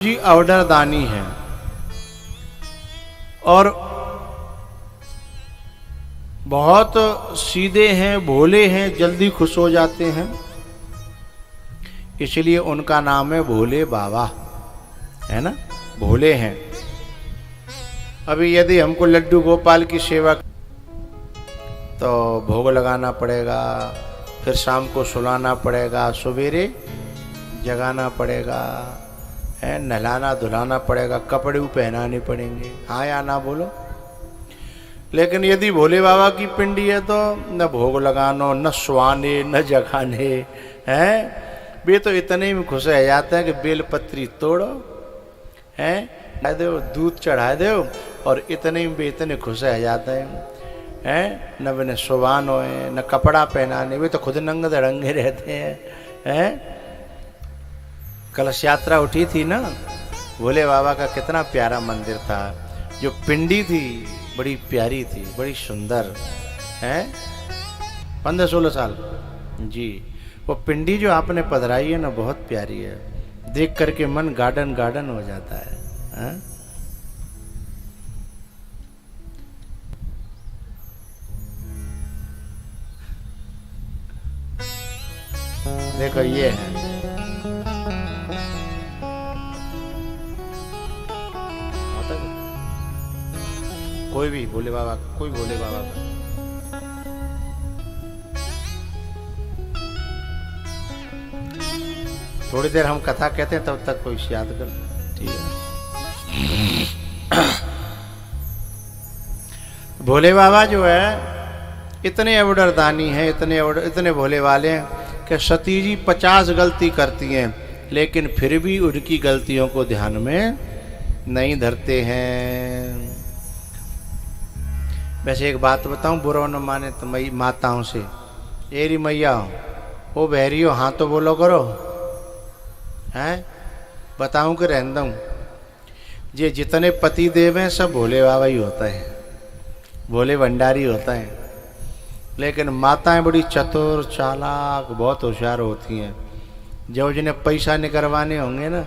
जी order दानी है और बहुत सीधे हैं, भोले हैं, जल्दी खुश हो जाते हैं, इसलिए उनका नाम है भोले बाबा, है ना। भोले हैं। अभी यदि हमको लड्डू गोपाल की सेवा तो भोग लगाना पड़ेगा, फिर शाम को सुलाना पड़ेगा, सवेरे जगाना पड़ेगा, है, नहलाना धुलाना पड़ेगा, कपड़े पहनाने पड़ेंगे, हाँ या ना बोलो। लेकिन यदि भोले बाबा की पिंडी है तो न भोग लगानो, न सुहाने, न जगाने, हैं। वे तो इतने में खुश रह जाते हैं कि बेलपत्री तोड़ो, हैं, दो दूध चढ़ा दो, और इतने में वे इतने खुश रह जाते हैं, न वे सुहान हो, न कपड़ा पहनाने, वे तो खुद नंगे धड़ंगे रहते हैं। कलश यात्रा उठी थी ना, भोले बाबा का कितना प्यारा मंदिर था, जो पिंडी थी बड़ी प्यारी थी, बड़ी सुंदर है, 15-16 साल जी। वो पिंडी जो आपने पधराई है ना, बहुत प्यारी है, देख करके मन गार्डन गार्डन हो जाता है। देखो ये है, कोई भी भोले बाबा, कोई भोले बाबा का थोड़ी देर हम कथा कहते हैं, तब तक कोई याद कर, ठीक है। भोले बाबा जो है इतने अवडरदानी हैं, इतने भोले वाले हैं कि सती जी 50 गलती करती हैं, लेकिन फिर भी उनकी गलतियों को ध्यान में नहीं धरते हैं। वैसे एक बात बताऊं, बुरा न माने तो मई माताओं से, एरी मैया ओ बहरी हो, हाँ तो बोलो करो, हैं, बताऊं कि रहन दूं। ये जितने पति देव हैं सब भोले बाबा ही होता है, भोले भंडारी होता है। लेकिन माताएं बड़ी चतुर चालाक, बहुत होशियार होती हैं। जब जिन्हें पैसा निकलवाने होंगे ना,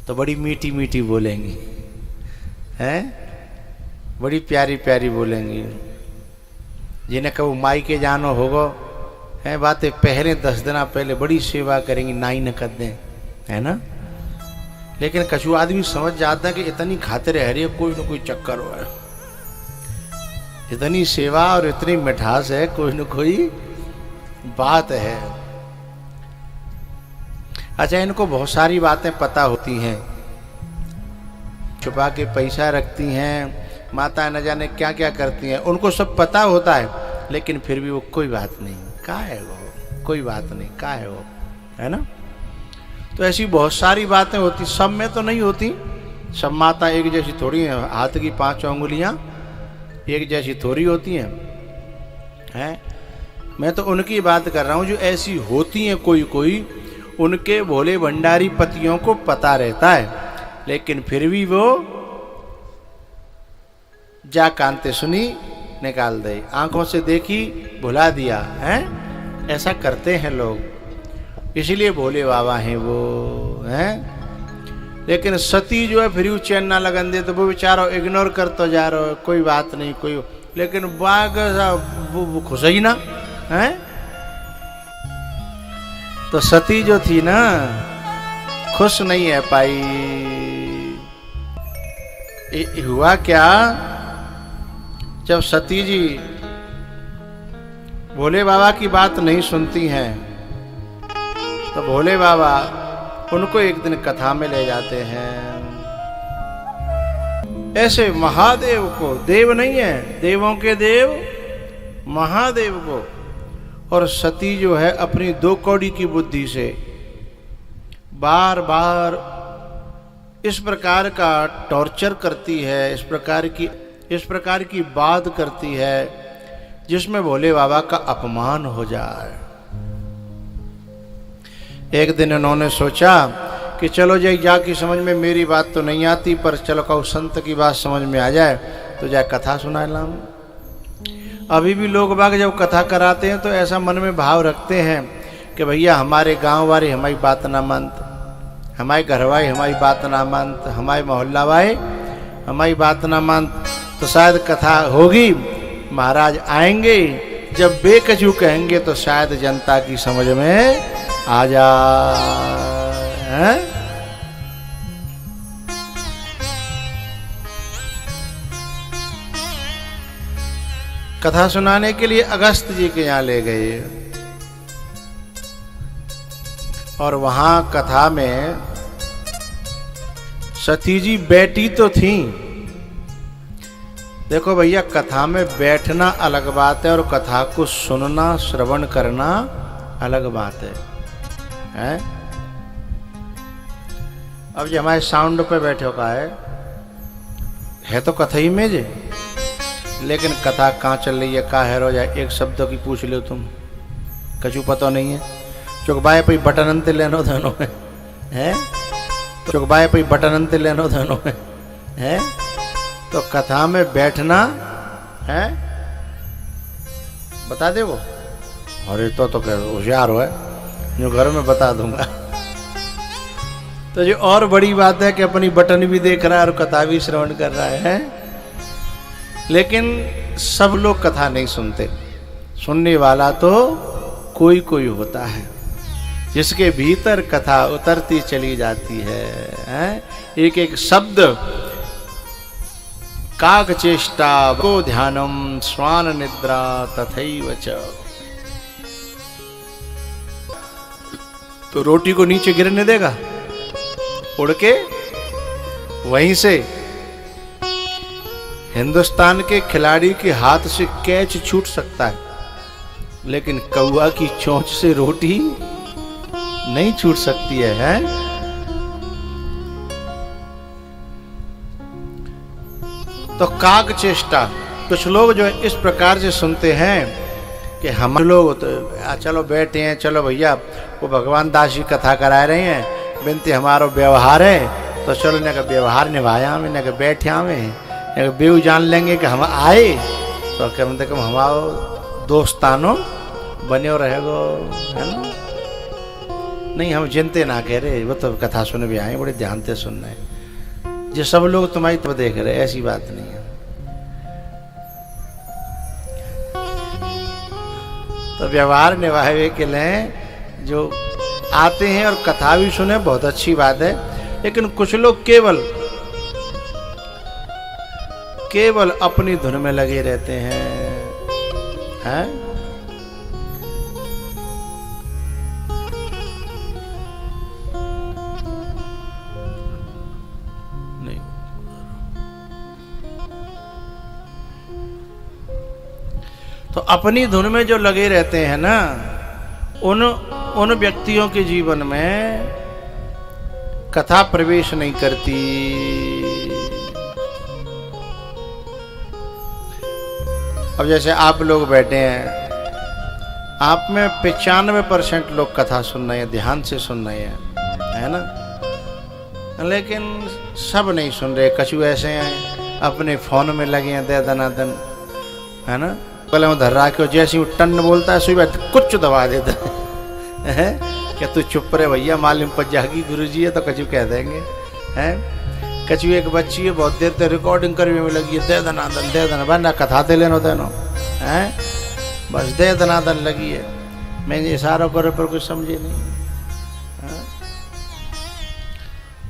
तो बड़ी मीठी मीठी बोलेंगी, हैं, बड़ी प्यारी प्यारी बोलेंगी। जिन्हें कहो माई के जानो होगो, है, बातें पहले 10 दिन पहले बड़ी सेवा करेंगी, नाई न कर दें, है ना। लेकिन कछु आदमी समझ जाता है कि इतनी खातिर हरे कोई न कोई चक्कर हो है, इतनी सेवा और इतनी मिठास है, कोई न कोई बात है। अच्छा, इनको बहुत सारी बातें पता होती हैं, छुपा के पैसा रखती हैं, माता न जाने क्या क्या करती हैं, उनको सब पता होता है, लेकिन फिर भी वो कोई बात नहीं, का है वो, कोई बात नहीं, का है वो, है ना। तो ऐसी बहुत सारी बातें होती, सब में तो नहीं होती, सब माता एक जैसी थोड़ी हैं, हाथ की 5 उंगलियां एक जैसी थोड़ी होती हैं। मैं तो उनकी बात कर रहा हूं जो ऐसी होती हैं, कोई कोई, उनके भोले भंडारी पतियों को पता रहता है, लेकिन फिर भी वो जा कांते सुनी निकाल दे, आंखों से देखी भुला दिया, है, ऐसा करते हैं लोग, इसलिए भोले बाबा हैं वो, हैं। लेकिन सती जो है फिर भी चैन ना लगन दे, तो वो बेचारा इग्नोर करता जा रहा है, कोई बात नहीं, कोई, लेकिन बाग वो खुश ही ना, है। तो सती जो थी ना, खुश नहीं है पाई। हुआ क्या, जब सती जी भोले बाबा की बात नहीं सुनती हैं, तो भोले बाबा उनको एक दिन कथा में ले जाते हैं। ऐसे महादेव को, देव नहीं है, देवों के देव महादेव को, और सती जो है अपनी 2 कौड़ी की बुद्धि से बार बार इस प्रकार का टॉर्चर करती है, इस प्रकार की बात करती है जिसमें भोले बाबा का अपमान हो जाए। एक दिन उन्होंने सोचा कि चलो जाकी समझ में मेरी बात तो नहीं आती, पर चलो कहूँ संत की बात समझ में आ जाए तो जा कथा सुना लाऊं। अभी भी लोग बाग जब कथा कराते हैं तो ऐसा मन में भाव रखते हैं कि भैया हमारे गांव वाले हमारी बात ना मानते, हमारी घरवाई हमारी बात ना मानत, हमारी मोहल्ला वाई हमारी बात ना मानत, तो शायद कथा होगी, महाराज आएंगे, जब बेकजू कहेंगे तो शायद जनता की समझ में आ जाए। कथा सुनाने के लिए अगस्त जी के यहाँ ले गए और वहां कथा में सती जी बैठी तो थी। देखो भैया, कथा में बैठना अलग बात है और कथा को सुनना श्रवण करना अलग बात है? अब जो हमारे साउंड पे बैठे का है तो कथा ही में जे, लेकिन कथा कहाँ चल रही है, कहाँ है रोजा, एक शब्द की पूछ लो तुम, कछु पता नहीं है। चुकबाए पे बटन अंते लेनो धनो है, चुकबाए पे बटन अंते लेनो धनो है। तो कथा में बैठना है, बता दे वो, अरे तो होशियार हो है, जो घर में बता दूंगा। तो जो और बड़ी बात है कि अपनी बटन भी देख रहा है और कथा भी श्रवण कर रहा है। लेकिन सब लोग कथा नहीं सुनते, सुनने वाला तो कोई कोई होता है जिसके भीतर कथा उतरती चली जाती है। एक एक शब्द, काक चेष्टा को ध्यानम स्वान निद्रा तथैव च। तो रोटी को नीचे गिरने देगा, उड़ के वहीं से हिंदुस्तान के खिलाड़ी के हाथ से कैच छूट सकता है, लेकिन कौआ की चोंच से रोटी नहीं छूट सकती है? तो काक चेष्टा, कुछ लोग जो इस प्रकार से सुनते हैं कि हम लोग तो चलो बैठे हैं, चलो भैया वो भगवान दास जी कथा करा रहे हैं, बिनती हमारा व्यवहार है तो चलो इन्हें का व्यवहार निभाया हमें, इन्हें का बैठे हमें बेऊ जान लेंगे कि हम आए तो कम से कम हमारो दोस्तानो बने रहेगो, है ना। नहीं, हम जिनते ना कह रहे, वो तो कथा सुन भी आए, बड़े ध्यान से सुन रहे, जो सब लोग तुम्हारी तो देख रहे, ऐसी बात नहीं है। तो व्यवहार निभावे के लिए जो आते हैं और कथा भी सुने, बहुत अच्छी बात है। लेकिन कुछ लोग केवल अपनी धुन में लगे रहते हैं। नहीं, तो अपनी धुन में जो लगे रहते हैं ना, उन व्यक्तियों के जीवन में कथा प्रवेश नहीं करती। अब जैसे आप लोग बैठे हैं, आप में 95% लोग कथा सुन रहे हैं, ध्यान से सुन रहे हैं, है ना। लेकिन सब नहीं सुन रहे, कछु ऐसे हैं अपने फोन में लगे हैं दे दनादन, है ना। पहले वो धर्रा के जैसे वो टन बोलता है सुबह कुछ दबा देता है क्या तू चुप रहे भैया, मालूम पड़ जाएगी गुरुजी है तो कछु कह देंगे, हैं। कछु एक बच्ची है बहुत देर तक रिकॉर्डिंग करने में लगी है, दे दनादन दे दना, बना कथा दे लेनो देनो, हैं, बस दे दनादन लगी है। मैंने इशारों करे पर कुछ समझे नहीं।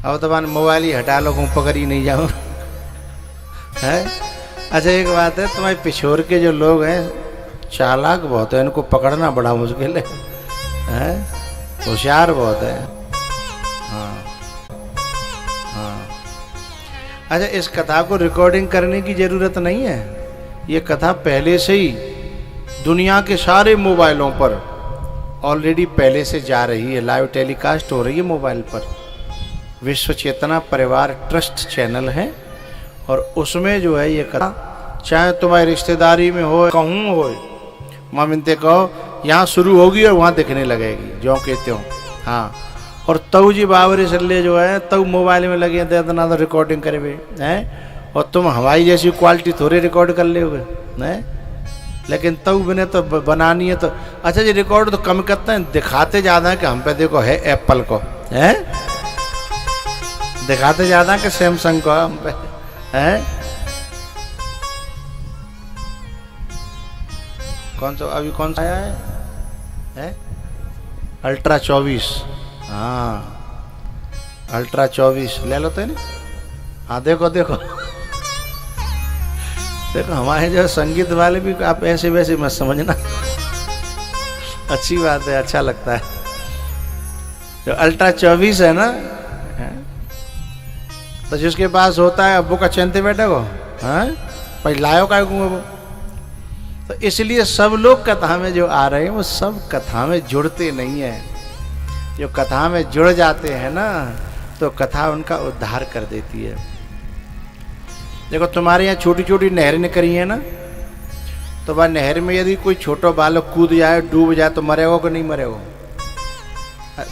अब तो मान मोबाइल ही हटा लो, पकड़ ही नहीं जाऊँ, है। अच्छा एक बात है, तुम्हारे पिछोर के जो लोग हैं चालाक बहुत है, इनको पकड़ना बड़ा मुश्किल है, होशियार बहुत है। हाँ हाँ। अच्छा, इस कथा को रिकॉर्डिंग करने की जरूरत नहीं है, ये कथा पहले से ही दुनिया के सारे मोबाइलों पर ऑलरेडी पहले से जा रही है, लाइव टेलीकास्ट हो रही है मोबाइल पर। विश्व चेतना परिवार ट्रस्ट चैनल है और उसमें जो है ये कथा, चाहे तुम्हारी रिश्तेदारी में हो, कहूँ हो, माँ मिनते कहो यहाँ शुरू होगी और वहाँ दिखने लगेगी, जो कहते हो। हाँ, और तऊ जी बाबरे सल्ले जो है तऊ मोबाइल में लगे देना तो रिकॉर्डिंग करे हुए हैं, और तुम हमारी जैसी क्वालिटी थोड़े रिकॉर्ड कर ले हुए हैं, लेकिन तऊ बने तो बनानी है तो। अच्छा जी, रिकॉर्ड तो कम करते हैं, दिखाते ज़्यादा है कि हम पे देखो है एप्पल को, है दिखाते ज्यादा कि सैमसंग को हम पे हैं। कौन सा अभी कौन सा आया है? अल्ट्रा 24। हाँ अल्ट्रा 24 ले लो तो नहीं। हाँ देखो देखो देखो हमारे जो संगीत वाले भी आप ऐसे वैसे मत समझना। अच्छी बात है, अच्छा लगता है। जो अल्ट्रा 24 है ना, तो जिसके पास होता है अब्बू का चंते बेटे को, हाँ भाई लायो का वो। तो इसलिए सब लोग कथा में जो आ रहे हैं वो सब कथा में जुड़ते नहीं है। जो कथा में जुड़ जाते हैं ना तो कथा उनका उद्धार कर देती है। देखो तुम्हारे यहाँ छोटी छोटी नहरें निकली हैं ना, तो वह नहर में यदि कोई छोटा बालक कूद जाए डूब जाए तो मरेगा कि नहीं मरेगा?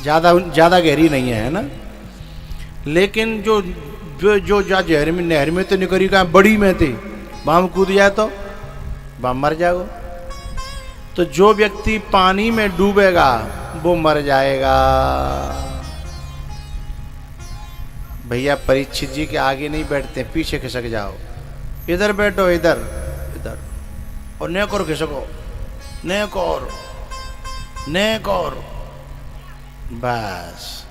ज़्यादा गहरी नहीं है ना। लेकिन जो जो जो जहर में नहर में तो निकली कहाँ बड़ी में थी, वहाँ में कूद जाए तो वहाँ मर जाओ। तो जो व्यक्ति पानी में डूबेगा वो मर जाएगा। भैया परीक्षित जी के आगे नहीं बैठते, पीछे खिसक जाओ। इधर बैठो, इधर इधर, और नेक और खिसको, नेक और नेक और, बस।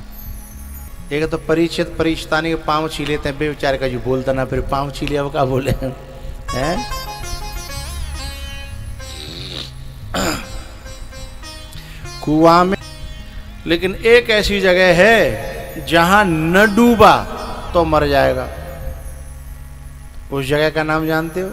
एक तो परीक्षित परीक्षतानी के पाँव छी लेते हैं, बेचारे का जो बोलता ना, फिर पाँव छी लिया वो क्या बोले हैं। कुआं में, लेकिन एक ऐसी जगह है जहां न डूबा तो मर जाएगा। उस जगह का नाम जानते हो?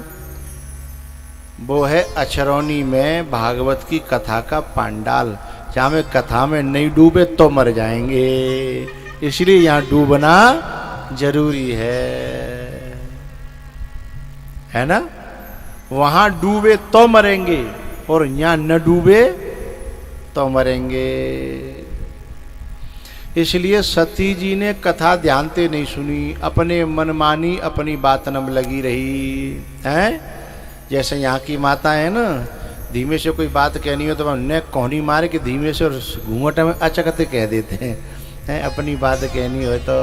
वो है अछरौनी में भागवत की कथा का पंडाल, जहां में कथा में नहीं डूबे तो मर जाएंगे। इसलिए यहां डूबना जरूरी है ना। वहां डूबे तो मरेंगे और यहां न डूबे तो मरेंगे। इसलिए सती जी ने कथा ध्यान से नहीं सुनी, अपने मनमानी अपनी बात नम लगी रही हैं। जैसे यहाँ की माता है ना, धीमे से कोई बात कहनी हो तो उन्हें कोहनी मार के धीमे से और घूंघट में अचकते कह देते हैं अपनी बात कहनी हो तो।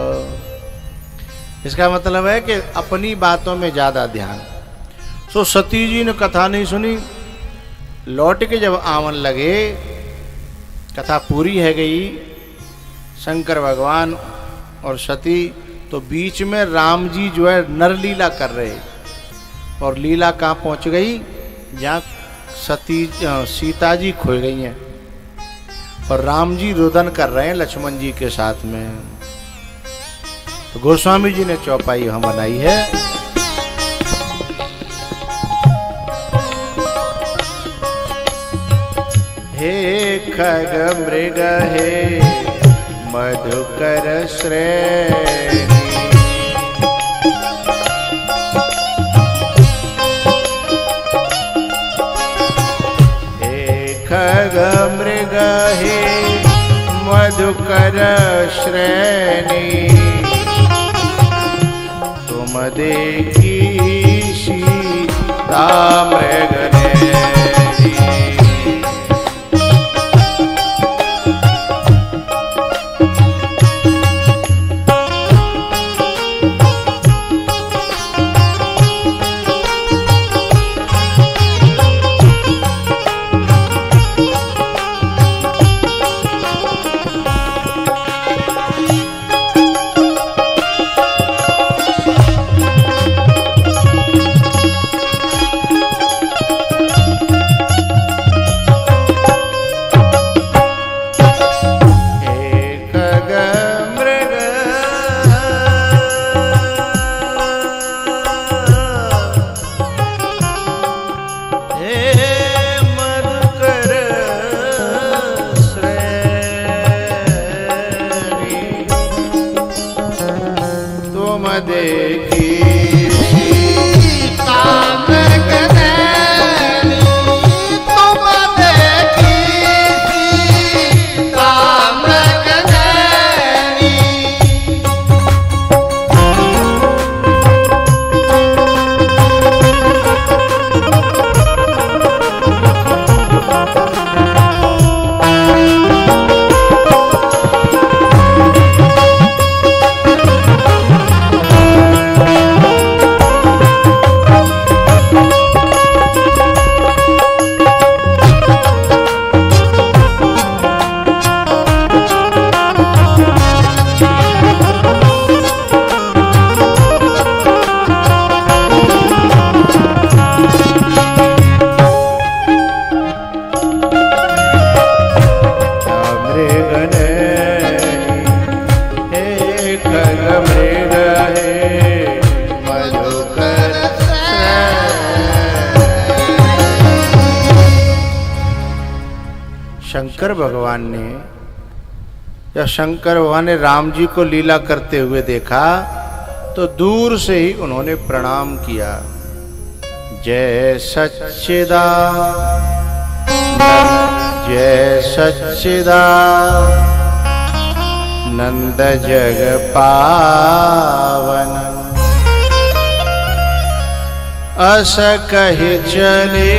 इसका मतलब है कि अपनी बातों में ज़्यादा ध्यान। सो सती जी ने कथा नहीं सुनी, लौट के जब आवन लगे, कथा पूरी है गई, शंकर भगवान और सती, तो बीच में राम जी जो है नरलीला कर रहे, और लीला कहाँ पहुँच गई? जहाँ सीता जी खो गई हैं और राम जी रुदन कर रहे हैं लक्ष्मण जी के साथ में। तो गोस्वामी जी ने चौपाई वहाँ बनाई है। हे खग मृग हे मधुकर श्रेणी, हे खग मृग हे मधुकर श्रेणी, तुम देखी सीता मृग ने। मृग हे मधुकर शंकर भगवान ने, या शंकर भगवान ने राम जी को लीला करते हुए देखा तो दूर से ही उन्होंने प्रणाम किया। जय सच्चिदा जय सच्चिदा नंद जग पावन, अस कहि चले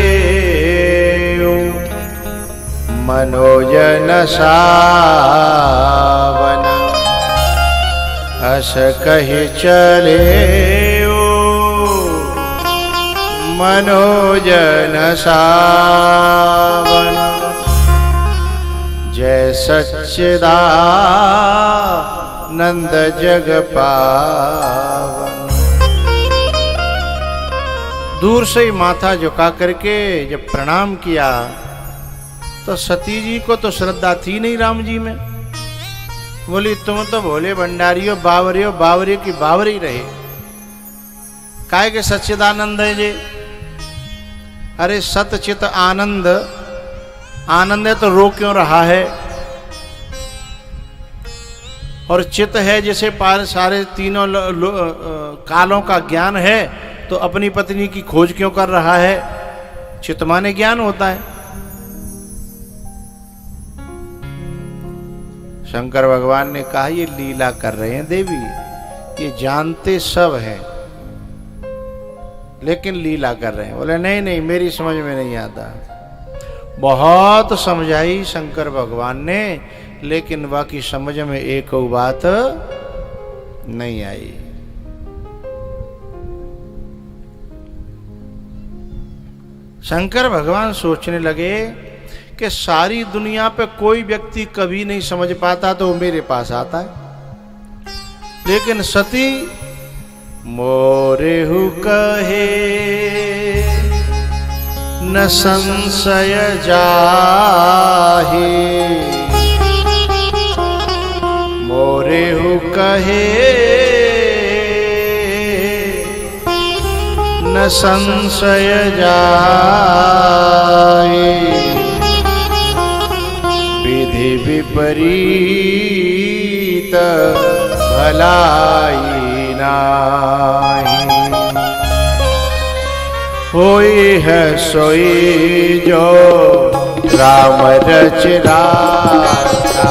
मनोजन सावन, अस कहि चले मनोजन सावन। जय सच्चिदानंद जग पावन। दूर से ही माथा झुका करके जब प्रणाम किया तो सती जी को तो श्रद्धा थी नहीं राम जी में। बोली तुम तो भोले भंडारी हो, बावरी हो, बावरी की बावरी रहे, काहे के सच्चिदानंद है जी। अरे सतचित आनंद, आनंद है तो रो क्यों रहा है? और चित है जिसे पार सारे तीनों कालों का ज्ञान है, तो अपनी पत्नी की खोज क्यों कर रहा है? चित माने ज्ञान होता है। शंकर भगवान ने कहा ये लीला कर रहे हैं देवी, ये जानते सब हैं लेकिन लीला कर रहे हैं। बोले नहीं नहीं मेरी समझ में नहीं आता। बहुत समझाई शंकर भगवान ने, लेकिन बाकी समझ में एक बात नहीं आई। शंकर भगवान सोचने लगे कि सारी दुनिया पे कोई व्यक्ति कभी नहीं समझ पाता तो वो मेरे पास आता है, लेकिन सती मोरेहु कहे न संशय जाहे, मोरेहु कहे न संशय जाहे, विधि विपरीत भलाई नाही, होई है सोई जो राम रच राखा।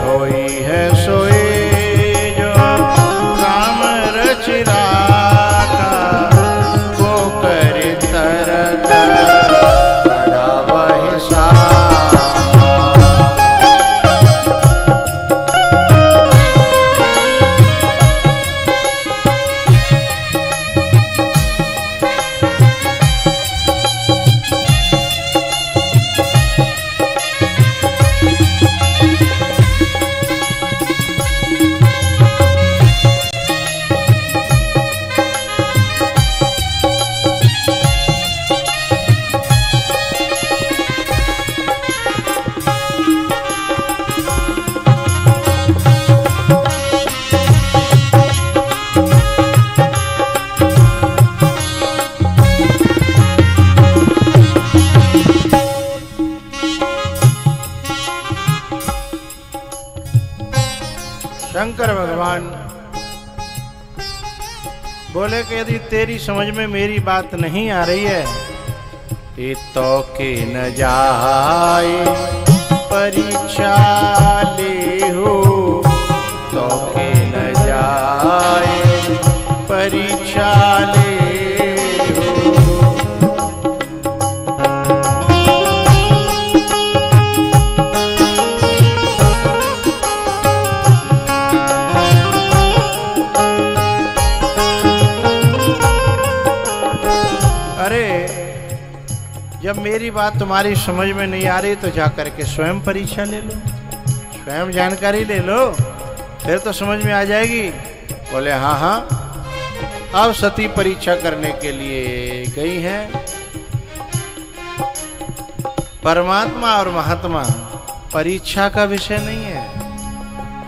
होई है सोई जो राम रच राखा, शंकर भगवान बोले कि यदि तेरी समझ में मेरी बात नहीं आ रही है, ये तो के न जाए परीक्षा ले हो, तो के न जाए परीक्षा ले जब मेरी बात तुम्हारी समझ में नहीं आ रही तो जा करके स्वयं परीक्षा ले लो, स्वयं जानकारी ले लो, फिर तो समझ में आ जाएगी। बोले हाँ हाँ। अब सती परीक्षा करने के लिए गई हैं। परमात्मा और महात्मा परीक्षा का विषय नहीं है,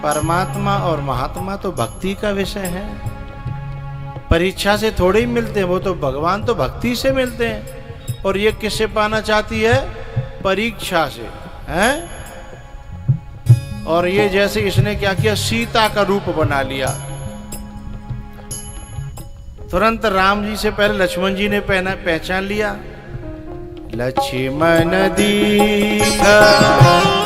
परमात्मा और महात्मा तो भक्ति का विषय है। परीक्षा से थोड़े ही मिलते हैं, वो तो भगवान तो भक्ति से मिलते हैं। और ये किससे पाना चाहती है? परीक्षा से, हैं? और ये जैसे इसने क्या किया, सीता का रूप बना लिया। तुरंत राम जी से पहले लक्ष्मण जी ने पहचान लिया। लक्ष्मण दीख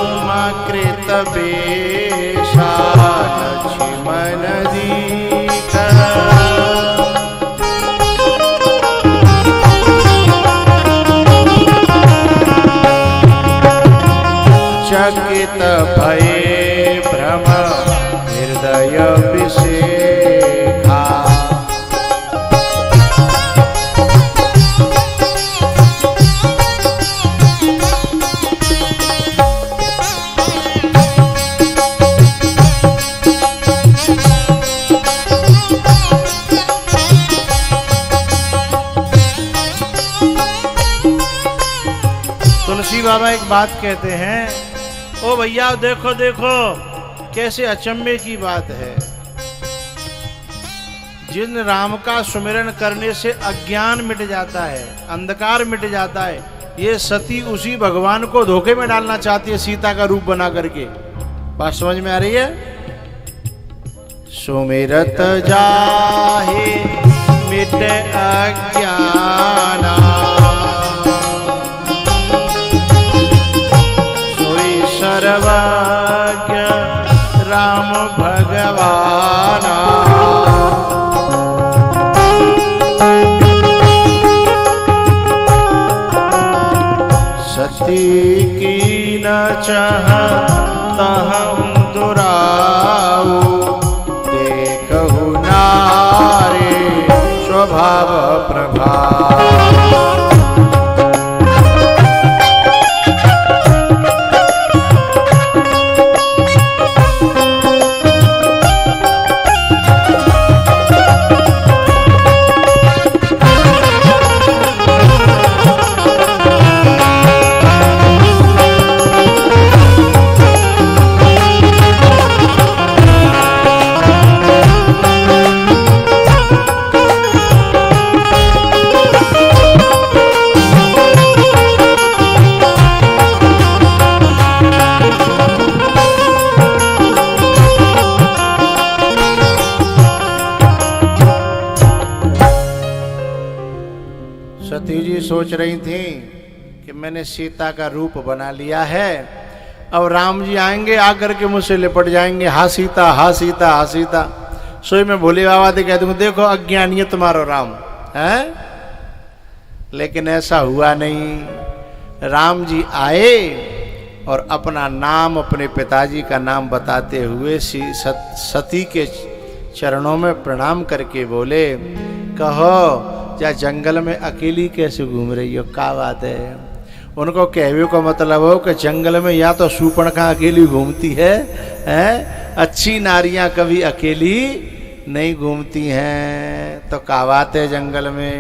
उमाकृत बेशा, लक्ष्मण दीख। चकित भये भ्रम हृदय विषेखा। तुलसी बाबा एक बात कहते हैं, ओ भैया देखो देखो कैसे अचंभे की बात है। जिन राम का सुमिरन करने से अज्ञान मिट जाता है, अंधकार मिट जाता है, ये सती उसी भगवान को धोखे में डालना चाहती है सीता का रूप बना करके। बात समझ में आ रही है? सुमिरत जाहे मिट अज्ञाना, सर्वज्ञ राम भगवाना। सती की न चाहता हम दुराऊ, देखहु नारे स्वभाव प्रभाव। सती जी सोच रही थी कि मैंने सीता का रूप बना लिया है, अब राम जी आएंगे आकर के मुझसे लिपट जाएंगे, हा सीता हा सीता हा सीता। सोई मैं भोले बाबा से कह दूंगा देखो अज्ञानी है तुम्हारा राम है। लेकिन ऐसा हुआ नहीं। राम जी आए और अपना नाम, अपने पिताजी का नाम बताते हुए सती के चरणों में प्रणाम करके बोले, कहो या जंगल में अकेली कैसे घूम रही हो, क्या बात है। उनको कहवे को मतलब हो कि जंगल में या तो शूर्पणखा अकेली घूमती है, अच्छी नारियां कभी अकेली नहीं घूमती हैं, तो क्या बात है जंगल में।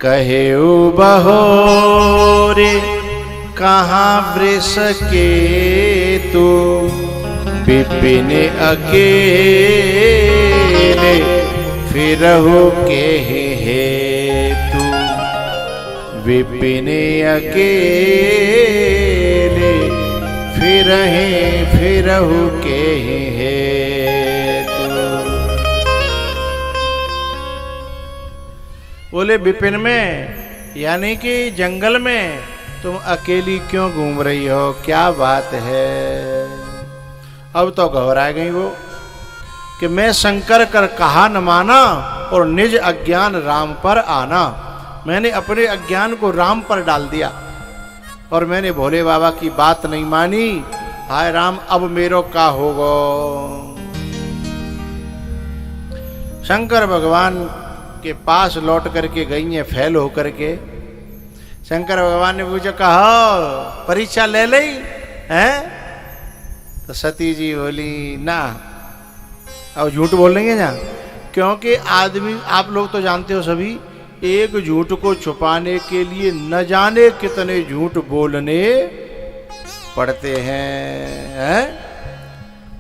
कहे बहोरे कहाँ वृष के तू, विपिन अकेले फिरहु के हेतु, विपिन अकेले फिरहु के हेतु। बोले विपिन में यानी कि जंगल में तुम अकेली क्यों घूम रही हो, क्या बात है। अब तो घबरा गई वो कि मैं शंकर कर कहा न माना और निज अज्ञान राम पर आना। मैंने अपने अज्ञान को राम पर डाल दिया और मैंने भोले बाबा की बात नहीं मानी। हाय राम अब मेरो का होगो। शंकर भगवान के पास लौट करके गई हैं फैल होकर के। शंकर भगवान ने पूछा, कहो परीक्षा ले ली हैं? तो सती जी बोली ना, अब झूठ बोल रही है ना, क्योंकि आदमी, आप लोग तो जानते हो सभी, एक झूठ को छुपाने के लिए न जाने कितने झूठ बोलने पड़ते हैं?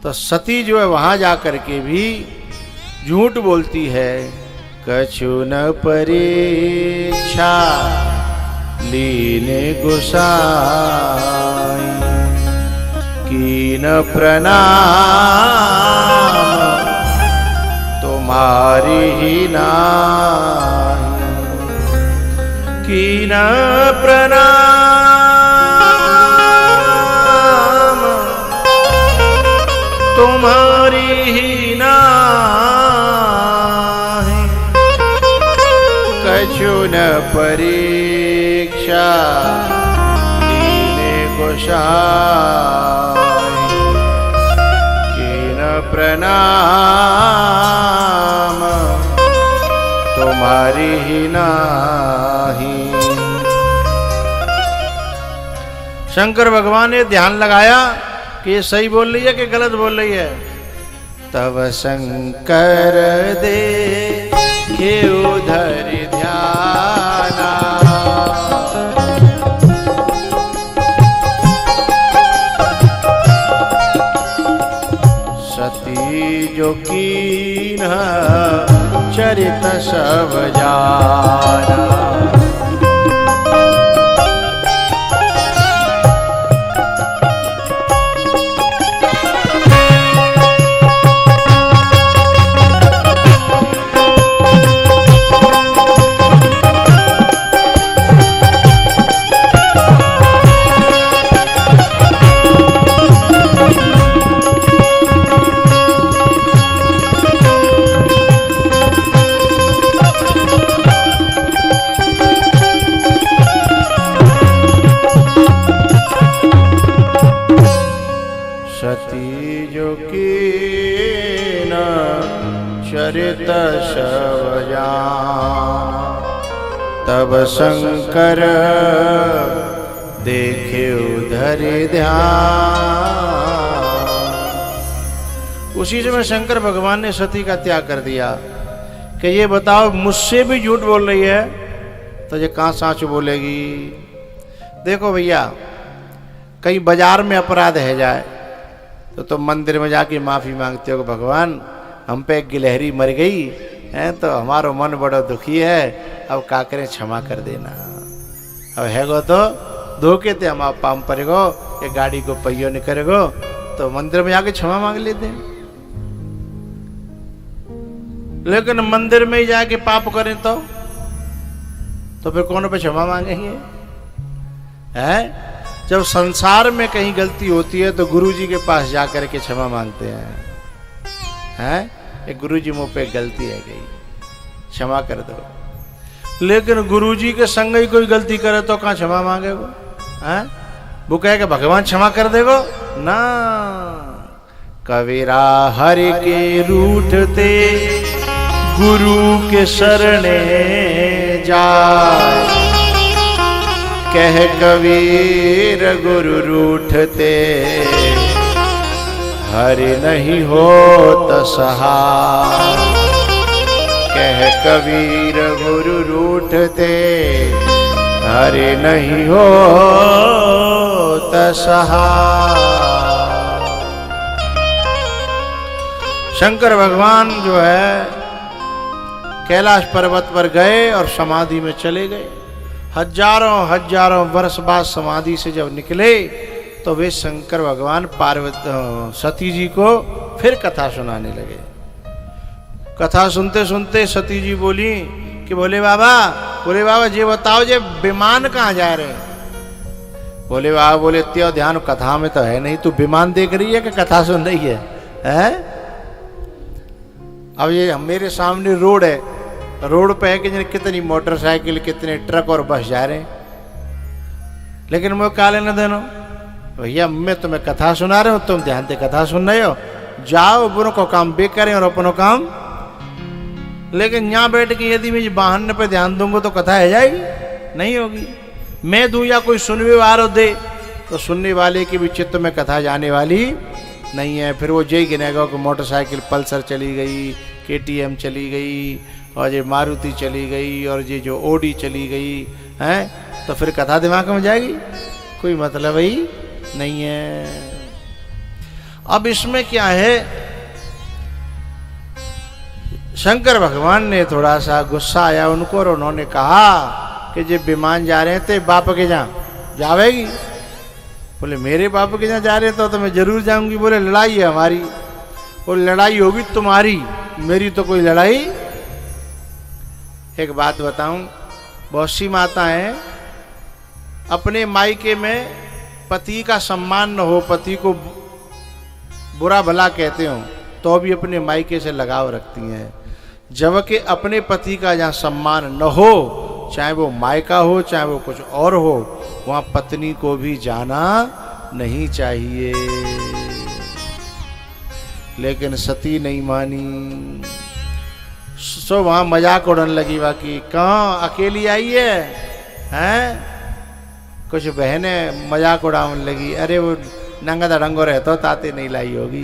तो सती जो है वहां जाकर के भी झूठ बोलती है। कछु न परीक्षा लीने गोसाई, कीन प्रणाम तुम्हारी ही नाई, कीन प्रणाम तुम्हारी ही नाई, कछु न परीक्षा लीने गोसाई, कीन प्रणाम तुम्हारी ही नाही। शंकर भगवान ने ध्यान लगाया कि ये सही बोल रही है कि गलत बोल रही है। तब शंकर दे के उधर ध्याना, सती जो कीन चरित सब जाना, चरित सब जाना, तब शंकर देखे उधर ध्यान। उसी समय शंकर भगवान ने सती का त्याग कर दिया कि ये बताओ, मुझसे भी झूठ बोल रही है तो ये कहाँ साँच बोलेगी? देखो भैया, कहीं बाजार में अपराध है जाए तो तुम मंदिर में जाके माफ़ी मांगते हो, भगवान हम पे एक गिलहरी मर गई है तो हमारो मन बड़ा दुखी है, अब का करें, क्षमा कर देना। अब है गो तो धोखे थे हम, आप पाम पड़ेगो, ये गाड़ी को पहियो नहीं करेगो, तो मंदिर में जाके क्षमा मांग लेते हैं। लेकिन मंदिर में ही जाके पाप करें तो फिर कौन पे क्षमा मांगेंगे? है जब संसार में कहीं गलती होती है तो गुरुजी के पास जाकर के क्षमा मांगते हैं। ये गुरुजी मुँह पे गलती है गई, क्षमा कर दो। लेकिन गुरुजी के संग ही कोई गलती करे तो कहाँ क्षमा मांगेगो? हैं वो कहे भगवान क्षमा कर देगो ना। कबीरा हरि के रूठते गुरु के शरणे जाए, कह कबीर गुरु रूठते हरि नहीं होत सहाय, कह कबीर गुरु रूठते हरि नहीं होत सहाय। शंकर भगवान जो है कैलाश पर्वत पर गए और समाधि में चले गए। हजारों वर्ष बाद समाधि से जब निकले तो वे शंकर भगवान पार्वती सती जी को फिर कथा सुनाने लगे। कथा सुनते सुनते सती जी बोली कि बोले बाबा ये बताओ जे विमान कहाँ जा रहे हैं? बोले बाबा बोले त्यो ध्यान कथा में तो है नहीं, तू विमान देख रही है कि कथा सुन रही है? अब ये मेरे सामने रोड है, रोड पे है कि कितनी मोटरसाइकिल कितने ट्रक और बस जा रहे हैं, लेकिन मैं काले न देनो भैया, मैं तुम्हें कथा सुना रहा हूँ, तुम ध्यान से कथा सुन रहे हो, जाओ बुरों को काम बे करें और अपनों काम। लेकिन यहाँ बैठ के यदि मैं वाहन पे ध्यान दूंगा तो कथा है जाएगी? नहीं होगी। मैं दूं या कोई सुनने वाला दे, तो सुनने वाले के भी चित्त में कथा जाने वाली नहीं है। फिर वो यही गिनेगा कि मोटरसाइकिल पल्सर चली गई, KTM चली गई, और ये मारुति चली गई, और ये जो ओडी चली गई है, तो फिर कथा दिमाग में जाएगी, कोई मतलब ही नहीं है। अब इसमें क्या है, शंकर भगवान ने थोड़ा सा गुस्सा आया उनको, और उन्होंने कहा कि जब विमान जा रहे थे बाप के जहाँ जावेगी? बोले मेरे बाप के जहाँ जा रहे तो मैं जरूर जाऊंगी। बोले लड़ाई है हमारी। बोले लड़ाई होगी तुम्हारी, मेरी तो कोई लड़ाई। एक बात बताऊं, बहुत सी माताएं अपने मायके में पति का सम्मान न हो, पति को बुरा भला कहते हो, तो भी अपने मायके से लगाव रखती हैं। जबकि अपने पति का जहाँ सम्मान न हो, चाहे वो मायका हो चाहे वो कुछ और हो, वहाँ पत्नी को भी जाना नहीं चाहिए। लेकिन सती नहीं मानी, सो वहाँ मजाक उड़ने लगी। बाकी कहाँ अकेली आई है, हैं? कुछ बहनें मजाक उड़ाने लगी, अरे वो नंगा रंगो रहता ताते नहीं लाई होगी,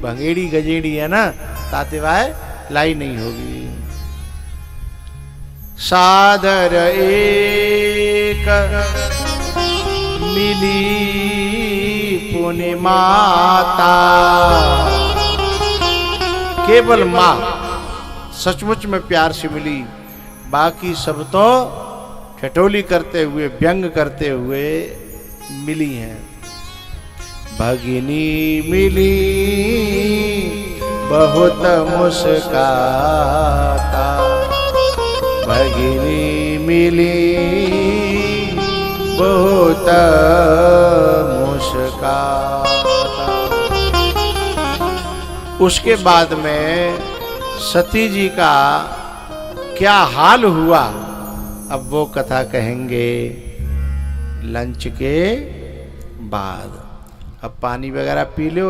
भंगेड़ी गजेड़ी है ना, ताते वाय लाई नहीं होगी। सादर एक मिली पुण्य माता, केवल माँ सचमुच में प्यार से मिली, बाकी सब तो ठठोली करते हुए व्यंग करते हुए मिली हैं। भगिनी मिली बहुत मुस्काता, भगिनी मिली बहुत मुस्काता। उसके बाद में सती जी का क्या हाल हुआ, अब वो कथा कहेंगे लंच के बाद। अब पानी वगैरह पी लो।